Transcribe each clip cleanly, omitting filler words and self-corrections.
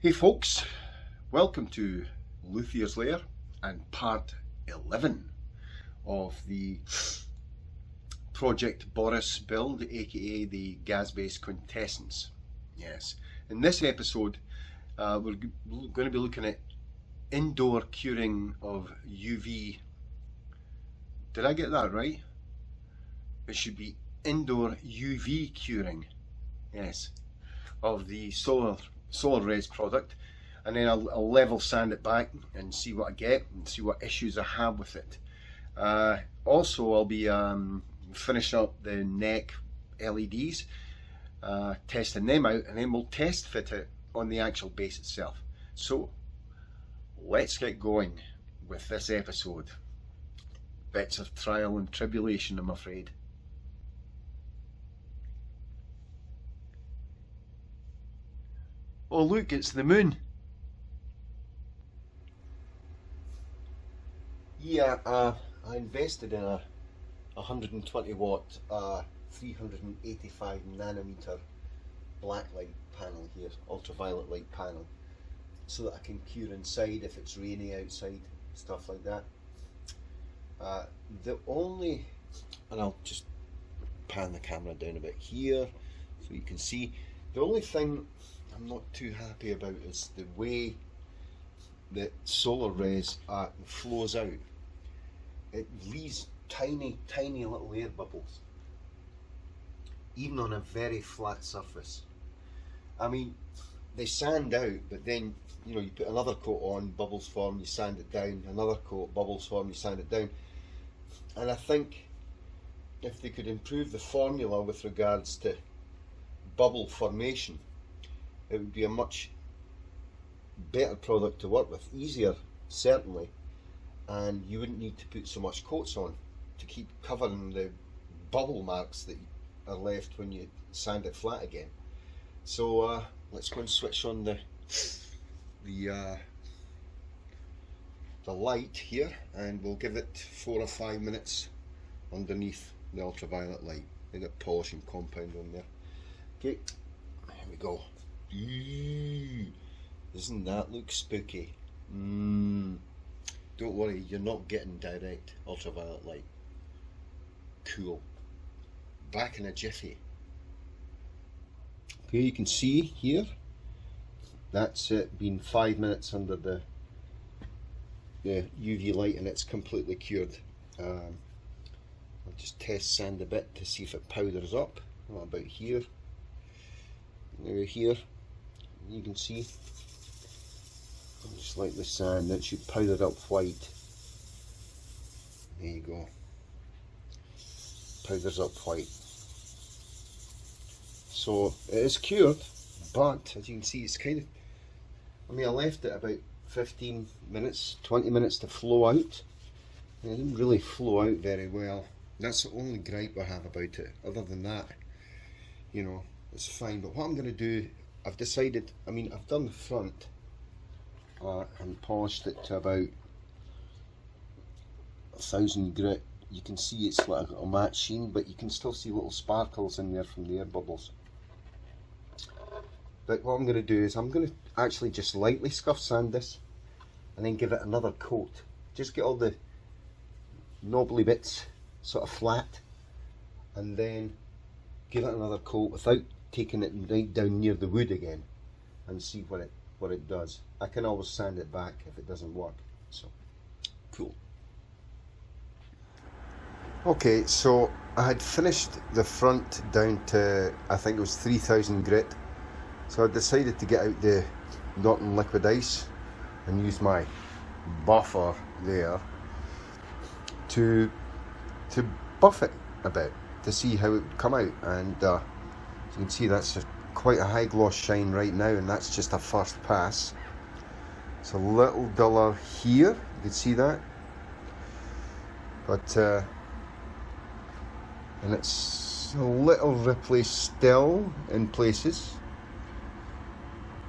Hey folks, welcome to Luthier's Lair and part 11 of the Project Boris build, aka the gas-based quintessence. Yes, in this episode we're going to be looking at indoor curing of UV. Did I get that right? It should be indoor UV curing, yes, of the Solarez product, and then I'll level sand it back and see what I get and see what issues I have with it. Also, I'll be finishing up the neck LEDs, testing them out, and then we'll test fit it on the actual base itself. So let's get going with this episode. Bits of trial and tribulation, I'm afraid. Oh look, it's the moon. Yeah, I invested in a 120 watt 385 nanometer blacklight panel here, ultraviolet light panel, so that I can cure inside if it's rainy outside, stuff like that. And I'll just pan the camera down a bit here so you can see, the only thing I'm not too happy about is the way that Solarez flows out. It leaves tiny little air bubbles, even on a very flat surface. I mean, they sand out, but then you put another coat on, bubbles form, you sand it down, another coat, bubbles form, you sand it down. And I think if they could improve the formula with regards to bubble formation, it would be a much better product to work with, easier certainly, and you wouldn't need to put so much coats on to keep covering the bubble marks that are left when you sand it flat again. So let's go and switch on the light here, and we'll give it 4 or 5 minutes underneath the ultraviolet light. They got polishing compound on there. Okay, here we go. Doesn't that look spooky? Don't worry, you're not getting direct ultraviolet light. Cool. Back in a jiffy. Okay, you can see here, that's it, been 5 minutes under the UV light, and it's completely cured. I'll just test sand a bit to see if it powders up. What about here? Now here, you can see, just like the sand, it should powder up white. There you go. Powders up white. So it is cured, but as you can see, it's kind of, I left it about 15 minutes, 20 minutes to flow out. And it didn't really flow out very well. That's the only gripe I have about it. Other than that, it's fine. But what I'm going to do, I've decided, I've done the front and polished it to about 1000 grit. You can see it's like a matte sheen, but you can still see little sparkles in there from the air bubbles. But what I'm going to do is I'm going to actually just lightly scuff sand this and then give it another coat. Just get all the knobbly bits sort of flat, and then give it another coat without taking it right down near the wood again, and see what it does. I can always sand it back if it doesn't work. So cool. Okay, so I had finished the front down to, I think it was 3000 grit. So I decided to get out the Norton liquid ice and use my buffer there to buff it a bit to see how it would come out. And as you can see, that's quite a high gloss shine right now, and that's just a first pass. It's a little duller here, you can see that, but and it's a little ripply still in places,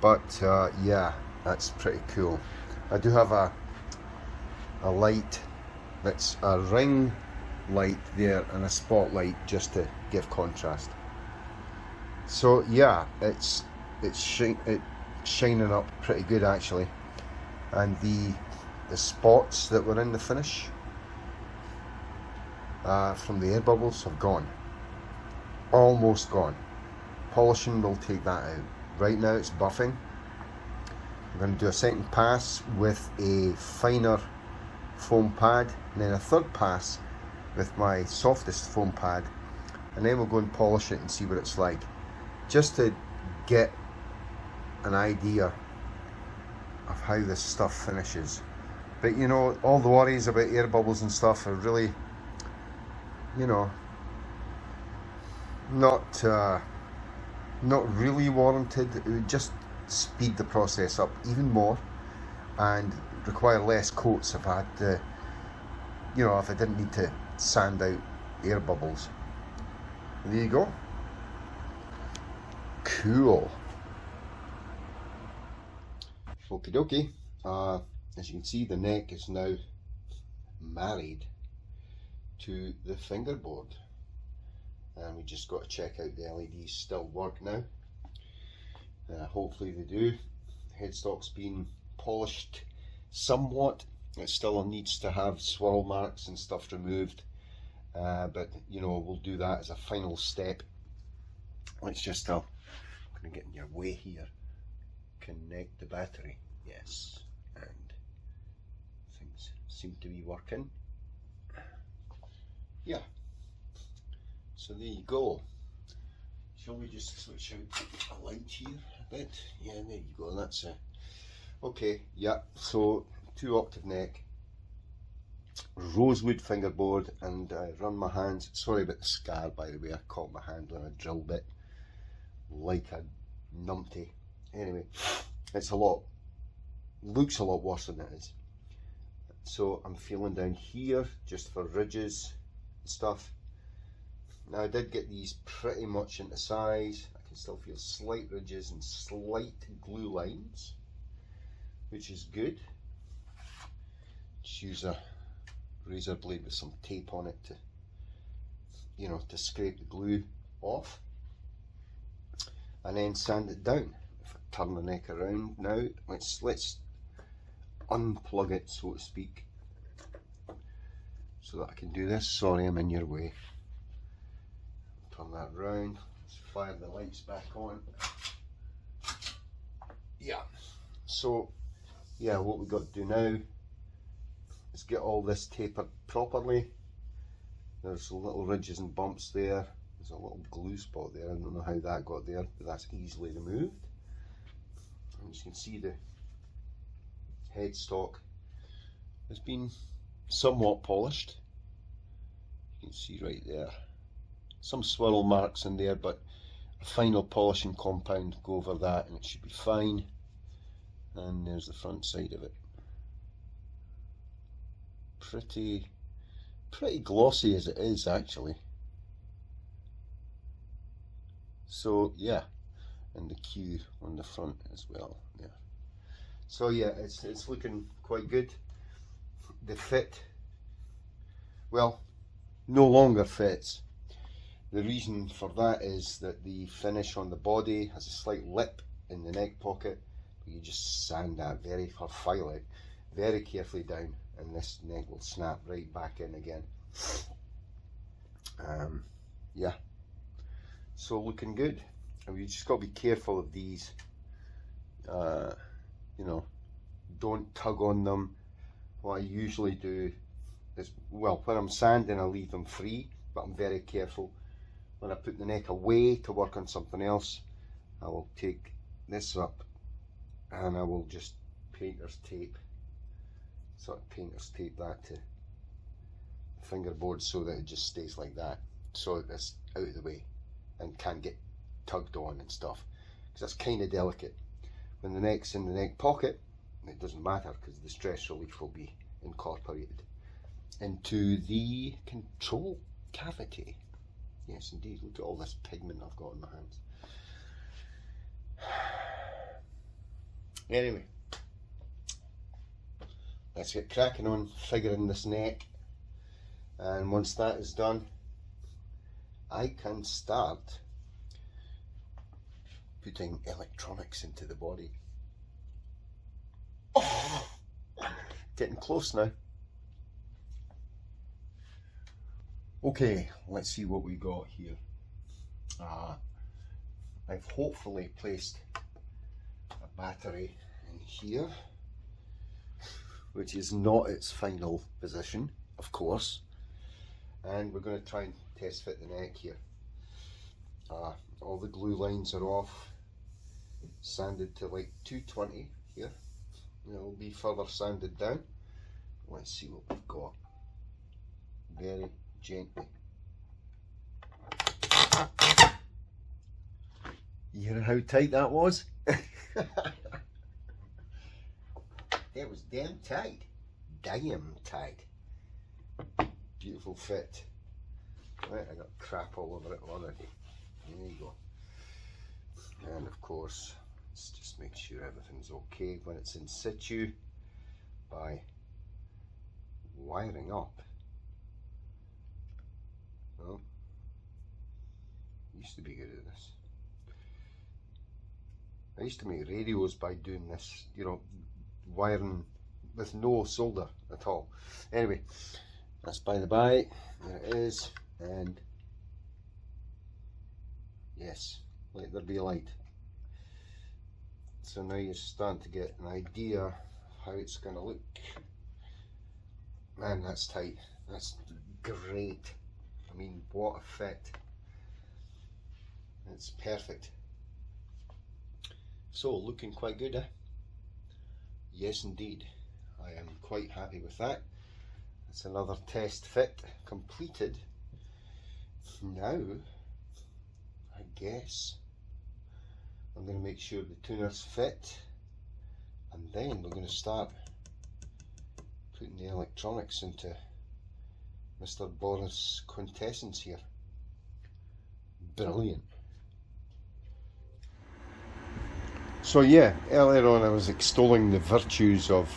but yeah, that's pretty cool. I do have a light that's a ring light there and a spotlight just to give contrast. So yeah, it shining up pretty good actually, and the spots that were in the finish from the air bubbles have gone, almost gone. Polishing will take that out. Right now it's buffing. I'm going to do a second pass with a finer foam pad, and then a third pass with my softest foam pad, and then we'll go and polish it and see what it's like, just to get an idea of how this stuff finishes. But you know, all the worries about air bubbles and stuff are really, you know, not really warranted. It would just speed the process up even more and require less coats if I had to, you know, if I didn't need to sand out air bubbles. There you go. Cool. Okie dokie. As you can see, the neck is now married to the fingerboard, and we just got to check out the LEDs still work now. Hopefully they do. Headstock's been polished somewhat. It still needs to have swirl marks and stuff removed, but you know, we'll do that as a final step. Let's just I'm going to get in your way here. Connect the battery. Yes, and things seem to be working. Yeah, so there you go. Shall we just switch out a light here a bit? Yeah, there you go. That's it. Okay, yeah, so 2-octave neck, rosewood fingerboard, and I run my hands. Sorry about the scar, by the way. I caught my hand on a drill bit like a numpty. Anyway, it's looks a lot worse than it is. So I'm feeling down here just for ridges and stuff. Now I did get these pretty much into size. I can still feel slight ridges and slight glue lines, which is good. Just use a razor blade with some tape on it to, you know, to scrape the glue off, and then sand it down. If I turn the neck around now, let's unplug it, so to speak, so that I can do this. Sorry, I'm in your way. Turn that round. Let's fire the lights back on. Yeah. So, yeah, what we've got to do now is get all this tapered properly. There's little ridges and bumps there. There's a little glue spot there. I don't know how that got there, but that's easily removed. And you can see the headstock has been somewhat polished. You can see right there. Some swirl marks in there, but a final polishing compound go over that and it should be fine. And there's the front side of it. Pretty glossy as it is actually. So yeah, and the Q on the front as well. Yeah. So yeah, it's looking quite good. The fit, well, no longer fits. The reason for that is that the finish on the body has a slight lip in the neck pocket. You just sand that file it very carefully down, and this neck will snap right back in again. Yeah, so looking good. And we just got to be careful of these. You know, don't tug on them. What I usually do is, well, when I'm sanding I leave them free, but I'm very careful. When I put the neck away to work on something else, I will take this up and I will just painter's tape that to the fingerboard so that it just stays like that, so it's out of the way and can't get tugged on and stuff, because that's kind of delicate. When the neck's in the neck pocket, it doesn't matter, because the stress relief will be incorporated into the control cavity. Yes indeed, look at all this pigment I've got in my hands. Anyway, let's get cracking on figuring this neck, and once that is done I can start putting electronics into the body. Oh, getting close now. Okay, let's see what we got here. I've hopefully placed a battery in here, which is not its final position, of course. And we're going to try and test fit the neck here. All the glue lines are off, sanded to like 220 here. It'll be further sanded down. Let's see what we've got. Very gently. You hear how tight that was? It was damn tight. Damn tight. Beautiful fit. Right, I got crap all over it already. There you go. And of course, let's just make sure everything's okay when it's in situ by wiring up. Well, used to be good at this. I used to make radios by doing this, you know, wiring with no solder at all. Anyway, that's by the by. There it is. And yes, let there be light. So now you're starting to get an idea of how it's going to look. Man, that's tight. That's great. I mean, what a fit. It's perfect. So, looking quite good, eh? Yes, indeed. I am quite happy with that. That's another test fit completed. Now, I guess I'm going to make sure the tuners fit, and then we're going to start putting the electronics into Mr. Boris' quintessence here. Brilliant. So yeah, earlier on I was extolling the virtues of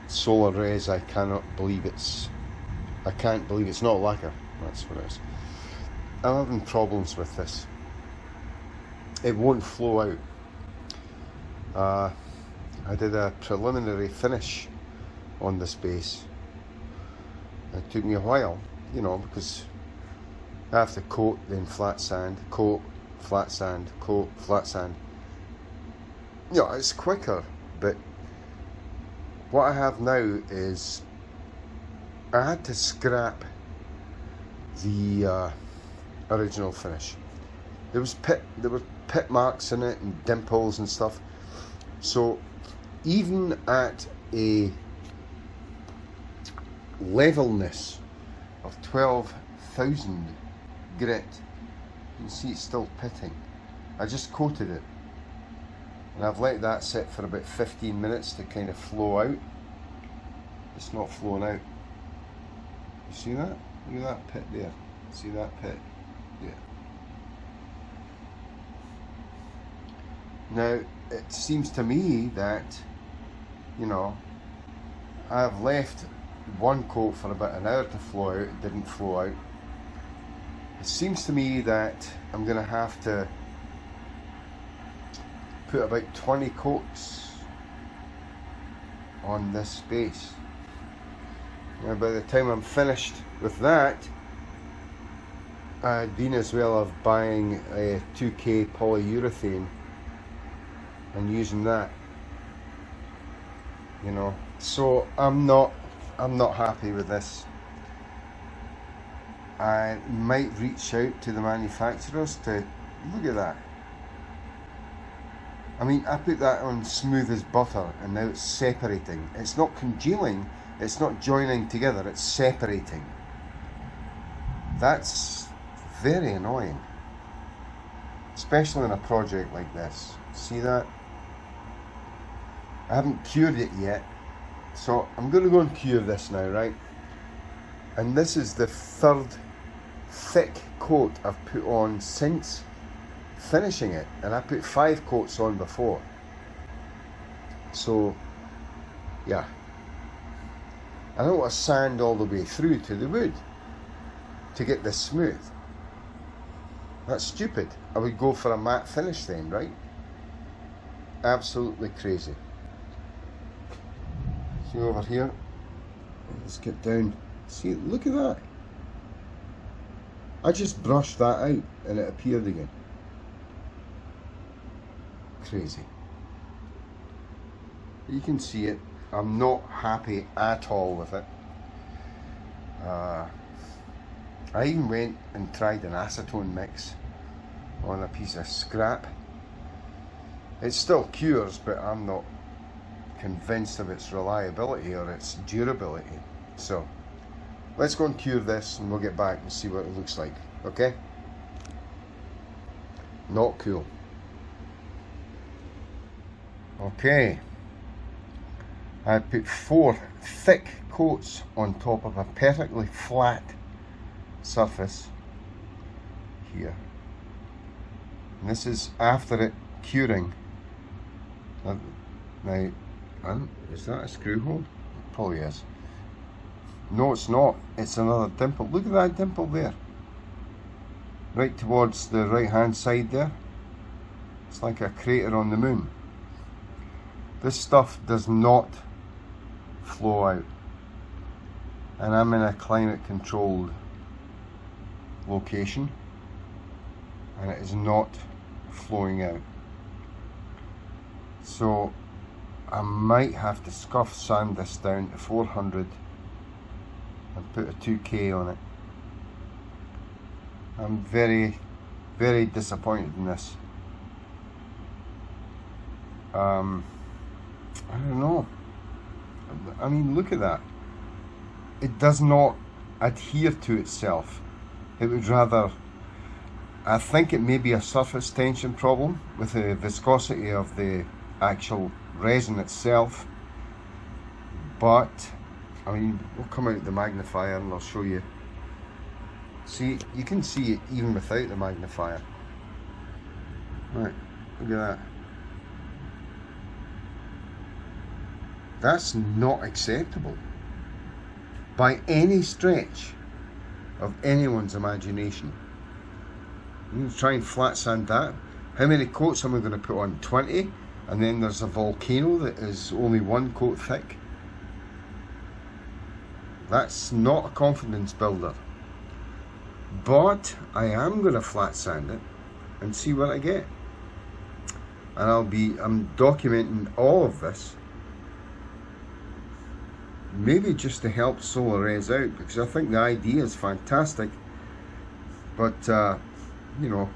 Solarez. I can't believe it's not lacquer. That's what it is. I'm having problems with this. It won't flow out. I did a preliminary finish on this base. It took me a while, you know, because I have to coat, then flat sand, coat, flat sand, coat, flat sand. You know, it's quicker, but what I have now is I had to scrap the original finish. There were pit marks in it and dimples and stuff. So even at a levelness of 12,000 grit, you can see it's still pitting. I just coated it, and I've let that sit for about 15 minutes to kind of flow out. It's not flowing out. You see that? Look at that pit there. See that pit? Yeah. Now, it seems to me that, you know, I've left one coat for about an hour to flow out. It didn't flow out. It seems to me that I'm going to have to put about 20 coats on this base. Now, by the time I'm finished with that, I'd been as well of buying a 2K polyurethane and using that, you know. So I'm not happy with this. I might reach out to the manufacturers to look at that. I mean, I put that on smooth as butter, and now it's separating. It's not congealing, it's not joining together, it's separating. That's very annoying, especially in a project like this. See that? I haven't cured it yet, so I'm going to go and cure this now, right? And this is the third thick coat I've put on since finishing it, and I put 5 coats on before. So yeah, I don't want to sand all the way through to the wood to get this smooth. That's stupid. I would go for a matte finish then, right? Absolutely crazy. See over here? Let's get down. See, look at that. I just brushed that out and it appeared again. Crazy. You can see it. I'm not happy at all with it. I even went and tried an acetone mix on a piece of scrap. It still cures, but I'm not convinced of its reliability or its durability. So let's go and cure this and we'll get back and see what it looks like. Okay? Not cool. Okay. I put 4 thick coats on top of a perfectly flat surface here. And this is after it curing. Now, is that a screw hole? It probably is. No, it's not. It's another dimple. Look at that dimple there. Right towards the right hand side there. It's like a crater on the moon. This stuff does not flow out. And I'm in a climate controlled location. And it is not flowing out. So I might have to scuff sand this down to 400 and put a 2K on it. I'm very, very disappointed in this. I don't know. I mean, look at that. It does not adhere to itself. It would rather, I think it may be a surface tension problem with the viscosity of the actual resin itself. But, I mean, we'll come out the magnifier and I'll show you. See, you can see it even without the magnifier. Right, look at that. That's not acceptable by any stretch of anyone's imagination. You try and flat sand that. How many coats am I going to put on? 20? And then there's a volcano that is only 1 coat thick. That's not a confidence builder. But I am going to flat sand it and see what I get. And I'm documenting all of this. Maybe just to help Solarez out, because I think the idea is fantastic. But, you know,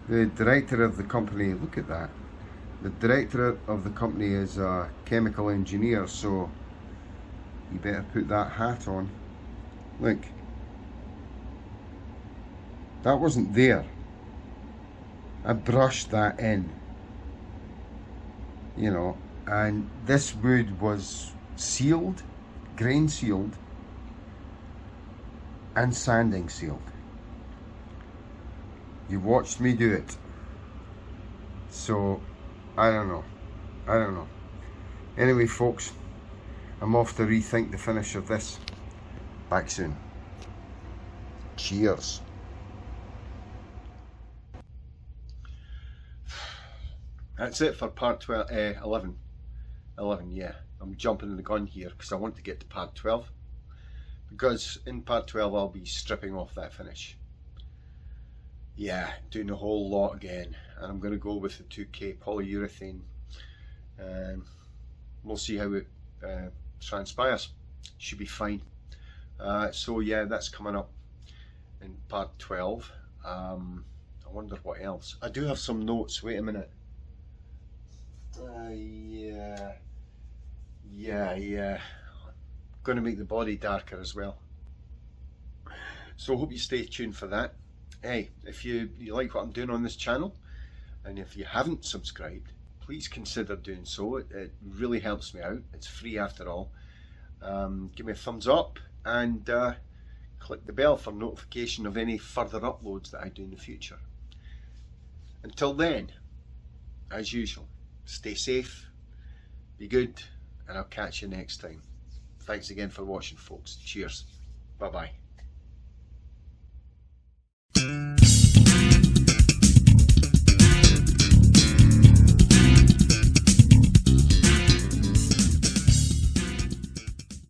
the director of the company, look at that. The director of the company is a chemical engineer, so you better put that hat on. Look. That wasn't there. I brushed that in. You know, and this wood was sealed, grain sealed, and sanding sealed. You watched me do it. So, I don't know. Anyway, folks, I'm off to rethink the finish of this. Back soon. Cheers. That's it for part 12, 11. 11, yeah. I'm jumping the gun here because I want to get to part 12. Because in part 12 I'll be stripping off that finish. Yeah, doing the whole lot again. And I'm going to go with the 2K polyurethane. We'll see how it transpires. Should be fine. So yeah, that's coming up in part 12. I wonder what else. I do have some notes. Wait a minute. Yeah. Going to make the body darker as well. So hope you stay tuned for that. Hey, if you like what I'm doing on this channel, and if you haven't subscribed, please consider doing so. It really helps me out. It's free after all. Give me a thumbs up and click the bell for notification of any further uploads that I do in the future. Until then, as usual, stay safe, be good, and I'll catch you next time. Thanks again for watching, folks. Cheers. Bye-bye.